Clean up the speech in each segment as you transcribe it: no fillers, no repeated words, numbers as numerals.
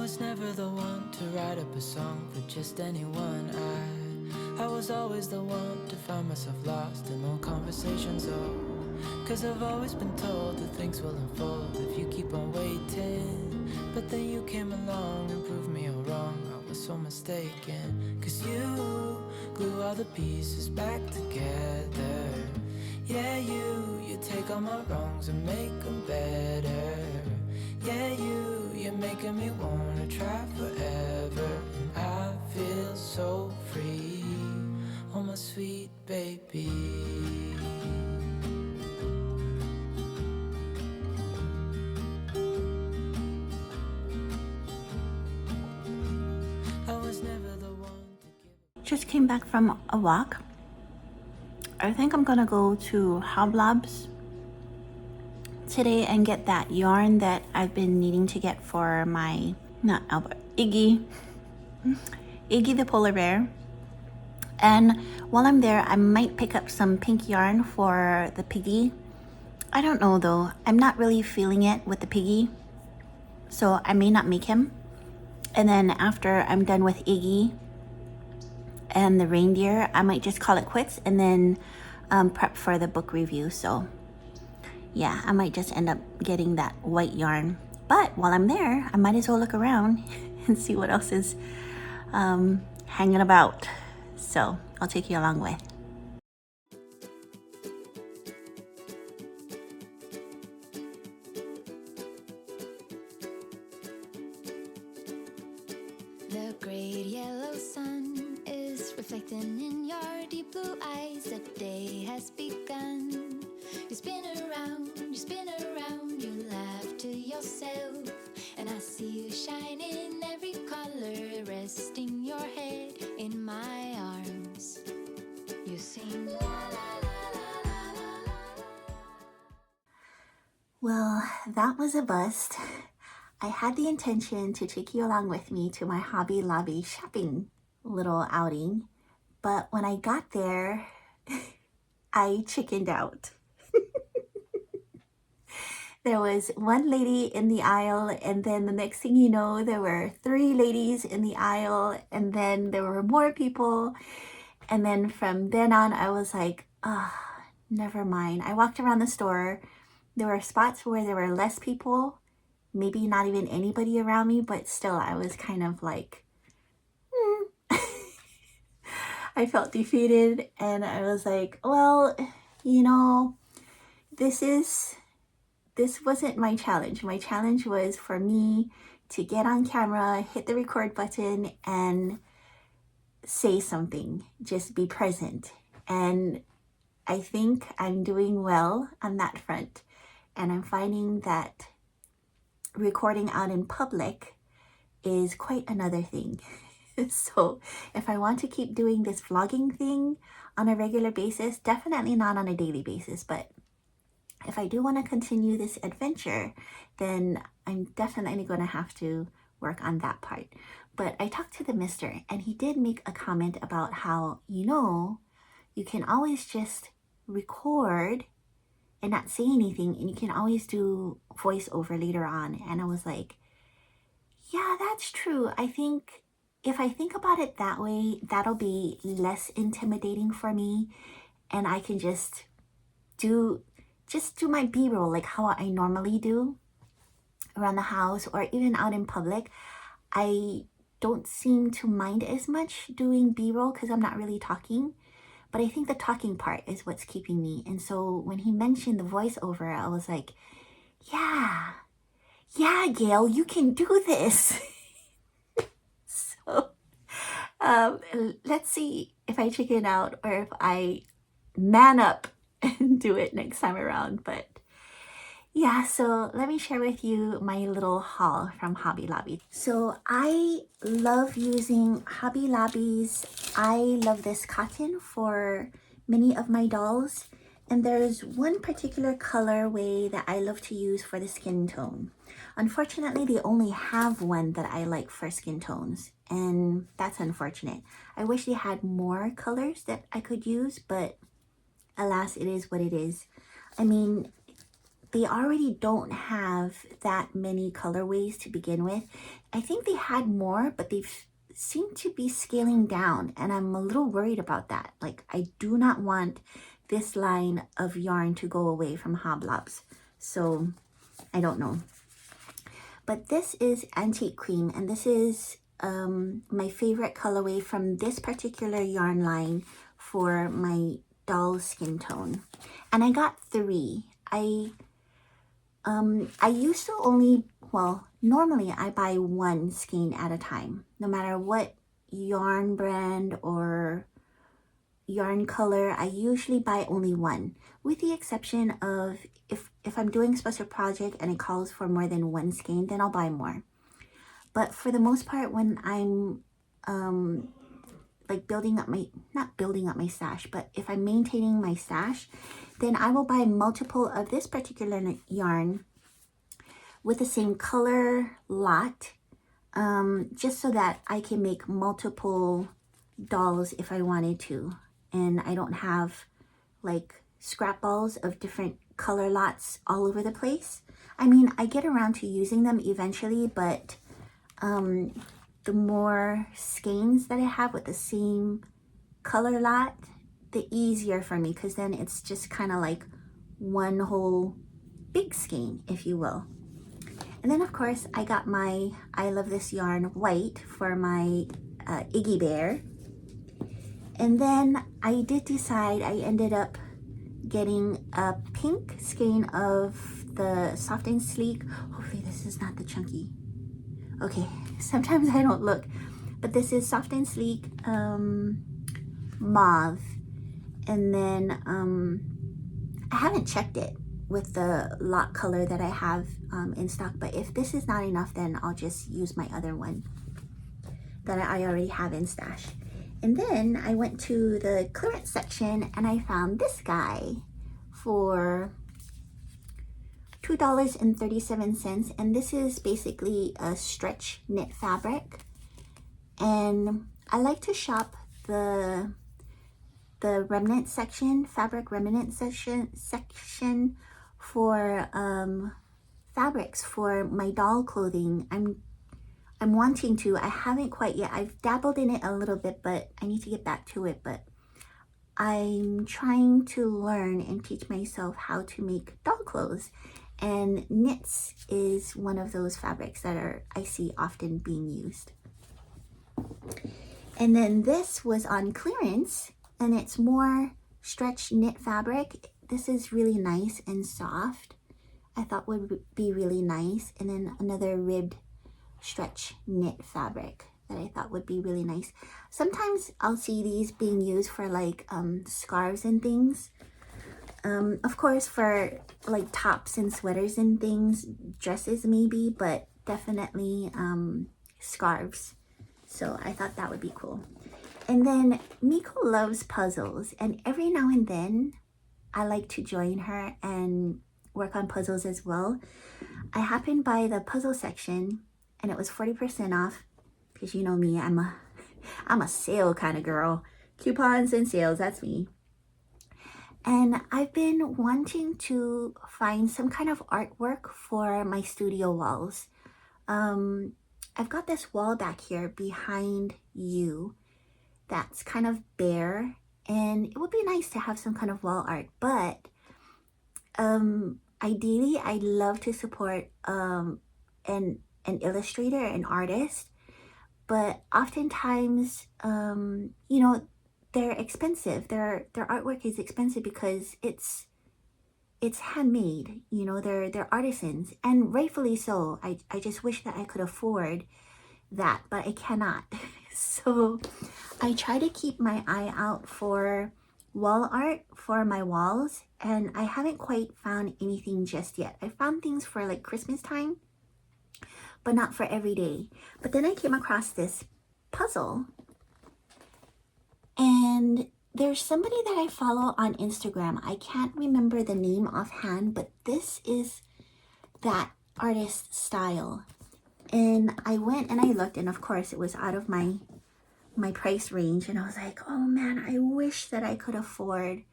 was never the one to write up a song for just anyone. I was always the one to find myself lost in all conversations. Oh, 'cause I've always been told that things will unfold if you keep on waiting. But then you came along and proved me all wrong. I was so mistaken. 'Cause you glue all the pieces back together. Yeah, you take all my wrongs and make them better. Yeah, you're making me wanna try forever. And I feel so free, oh my sweet baby. I was never the one to give. Just came back from a walk. I think I'm gonna go to Hoblob's today and get that yarn that I've been needing to get for my, not Albert, Iggy the polar bear. And while I'm there, I might pick up some pink yarn for the piggy. I don't know though, I'm not really feeling it with the piggy, so I may not make him. And then after I'm done with Iggy and the reindeer, I might just call it quits and then prep for the book review. So yeah, I might just end up getting that white yarn. But while I'm there, I might as well look around and see what else is hanging about. So I'll take you along with. The great yellow sun is reflecting in your deep blue eyes. The day has begun. You spin around, you laugh to yourself. And I see you shine in every color, resting your head in my arms. You sing la la la la la la la. Well, that was a bust. I had the intention to take you along with me to my Hobby Lobby shopping little outing, but when I got there, I chickened out. There was one lady in the aisle, and then the next thing you know, there were 3 ladies in the aisle, and then there were more people. And then from then on, I was like, never mind. I walked around the store. There were spots where there were less people, maybe not even anybody around me, but still I was kind of like, I felt defeated, and I was like, well, you know, this wasn't my challenge. My challenge was for me to get on camera, hit the record button, and say something, just be present. And I think I'm doing well on that front. And I'm finding that recording out in public is quite another thing. So if I want to keep doing this vlogging thing on a regular basis, definitely not on a daily basis, but if I do want to continue this adventure, then I'm definitely going to have to work on that part. But I talked to the mister, and he did make a comment about how, you can always just record and not say anything, and you can always do voiceover later on. And I was like, yeah, that's true. I think if I think about it that way, that'll be less intimidating for me, and I can just do my B-roll like how I normally do around the house or even out in public. I don't seem to mind as much doing B-roll because I'm not really talking, but I think the talking part is what's keeping me. And so when he mentioned the voiceover, I was like, yeah, Gayle, you can do this. So let's see if I chicken out or if I man up and do it next time around. But yeah, so let me share with you my little haul from Hobby Lobby. So I love using Hobby Lobby's I Love This Cotton for many of my dolls. And there's one particular colorway that I love to use for the skin tone. Unfortunately, they only have one that I like for skin tones, and that's unfortunate. I wish they had more colors that I could use, but alas, it is what it is. I mean, they already don't have that many colorways to begin with, I think they had more, but they've seemed to be scaling down, and I'm a little worried about that. Like, I do not want this line of yarn to go away from Hoblobs. So I don't know. But this is Antique Cream, and this is my favorite colorway from this particular yarn line for my doll skin tone. And I got 3. I used to only, well, normally I buy 1 skein at a time, no matter what yarn brand or yarn color. I usually buy only 1, with the exception of if I'm doing a special project and it calls for more than 1 skein, then I'll buy more. But for the most part, when I'm like not building up my stash, but if I'm maintaining my stash, then I will buy multiple of this particular yarn with the same color lot, just so that I can make multiple dolls if I wanted to, and I don't have like scrap balls of different color lots all over the place. I mean, I get around to using them eventually, but the more skeins that I have with the same color lot, the easier for me, because then it's just kind of like one whole big skein, if you will. And then of course I got my I Love This Yarn white for my Iggy Bear. And then I did decide, I ended up getting a pink skein of the Soft and Sleek. Hopefully this is not the chunky. Okay, sometimes I don't look, but this is Soft and Sleek mauve. And then I haven't checked it with the lot color that I have in stock, but if this is not enough, then I'll just use my other one that I already have in stash. And then I went to the clearance section and I found this guy for $2.37, and this is basically a stretch knit fabric. And I like to shop the remnant section, fabric remnant section for fabrics for my doll clothing. I'm wanting to. I haven't quite yet. I've dabbled in it a little bit, but I need to get back to it. But I'm trying to learn and teach myself how to make doll clothes. And knits is one of those fabrics that I see often being used. And then this was on clearance, and it's more stretch knit fabric. This is really nice and soft. I thought would be really nice. And then another ribbed stretch knit fabric that I thought would be really nice. Sometimes I'll see these being used for like scarves and things. Of course, for like tops and sweaters and things, dresses maybe, but definitely scarves. So I thought that would be cool. And then Miko loves puzzles, and every now and then I like to join her and work on puzzles as well. I happened by the puzzle section and it was 40% off, because you know me, I'm a sale kind of girl. Coupons and sales, that's me. And I've been wanting to find some kind of artwork for my studio walls. I've got this wall back here behind you that's kind of bare, and it would be nice to have some kind of wall art, but ideally I'd love to support an illustrator, an artist, but oftentimes you know, they're expensive. Their artwork is expensive because it's handmade, you know, they're artisans, and rightfully so. I just wish that I could afford that, but I cannot. So I try to keep my eye out for wall art for my walls, and I haven't quite found anything just yet. I found things for like Christmas time, but not for every day. But then I came across this puzzle, and there's somebody that I follow on Instagram. I can't remember the name offhand, but this is that artist style. And I went and I looked, and of course it was out of my price range, and I was like, oh man, I wish that I could afford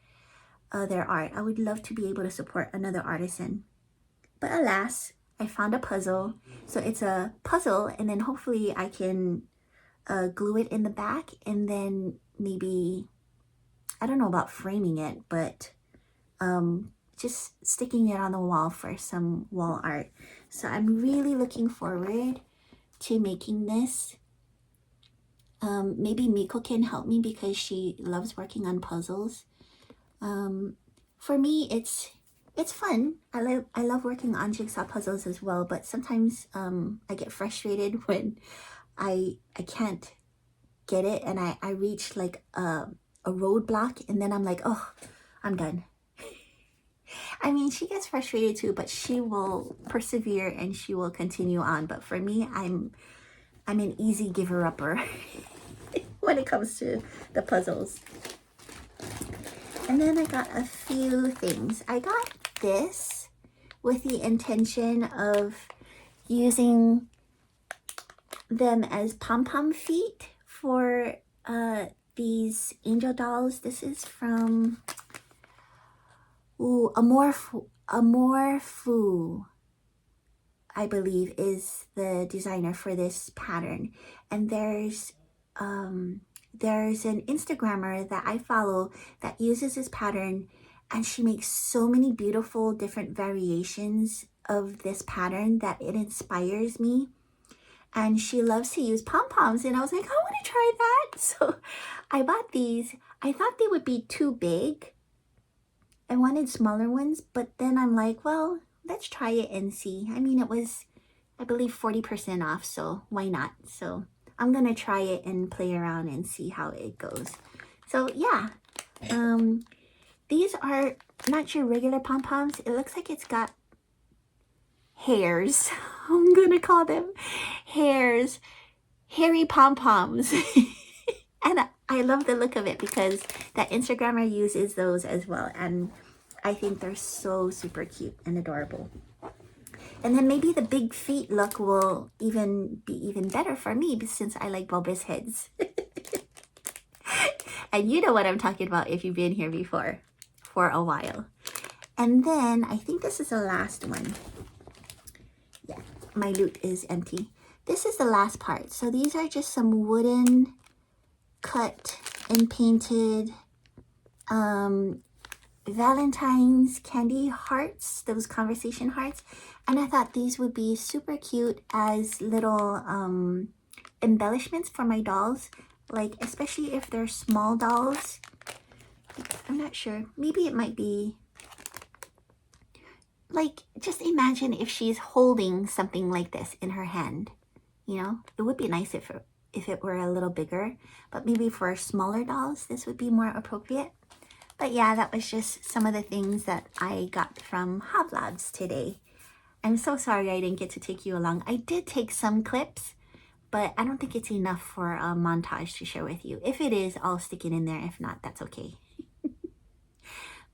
their art. I would love to be able to support another artisan, but alas, I found a puzzle. So it's a puzzle, and then hopefully I can glue it in the back, and then maybe, I don't know about framing it, but just sticking it on the wall for some wall art. So I'm really looking forward to making this. Maybe Miko can help me because she loves working on puzzles. For me, it's fun. I love working on jigsaw puzzles as well, but sometimes I get frustrated when I can't get it, and I reach like a roadblock, and then I'm like, oh, I'm done. I mean, she gets frustrated too, but she will persevere and she will continue on. But for me, I'm an easy giver-upper when it comes to the puzzles. And then I got a few things. I got this with the intention of using them as pom-pom feet for these angel dolls. This is from Amour, I believe, is the designer for this pattern. And there's an Instagrammer that I follow that uses this pattern, and she makes so many beautiful different variations of this pattern that it inspires me. And she loves to use pom-poms, and I was like, I want to try that. So I bought these. I thought they would be too big. I wanted smaller ones, but then I'm like, well, let's try it and see. I mean, it was, I believe, 40% off, so why not? So I'm gonna try it and play around and see how it goes. So yeah, these are not your regular pom-poms. It looks like it's got hairs. I'm gonna call them hairs, hairy pom-poms. And I love the look of it because that Instagrammer uses those as well, and I think they're so super cute and adorable. And then maybe the big feet look will be even better for me since I like bulbous heads. And you know what I'm talking about if you've been here before for a while. And then I think this is the last one. Yeah, my loot is empty. This is the last part. So these are just some wooden cut and painted Valentine's candy hearts, those conversation hearts. And I thought these would be super cute as little embellishments for my dolls, like especially if they're small dolls. I'm not sure, maybe it might be like, just imagine if she's holding something like this in her hand, you know. It would be nice if it were a little bigger, but maybe for smaller dolls this would be more appropriate. But yeah, that was just some of the things that I got from Hoblogs today. I'm so sorry I didn't get to take you along. I did take some clips, but I don't think it's enough for a montage to share with you. If it is, I'll stick it in there. If not, that's okay.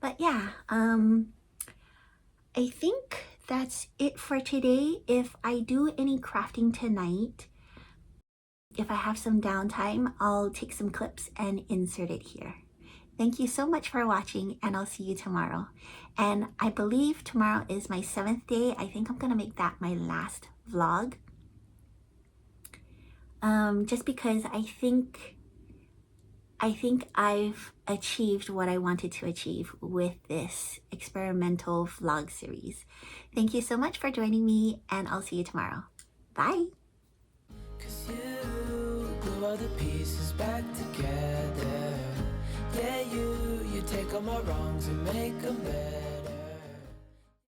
But yeah, I think that's it for today. If I do any crafting tonight, if I have some downtime, I'll take some clips and insert it here. Thank you so much for watching, and I'll see you tomorrow. And I believe tomorrow is my 7th day. I think I'm gonna make that my last vlog. Just because I think I've achieved what I wanted to achieve with this experimental vlog series. Thank you so much for joining me, and I'll see you tomorrow. Bye. 'Cause you glue all the pieces back together. Yeah, you take all my wrongs and make them better.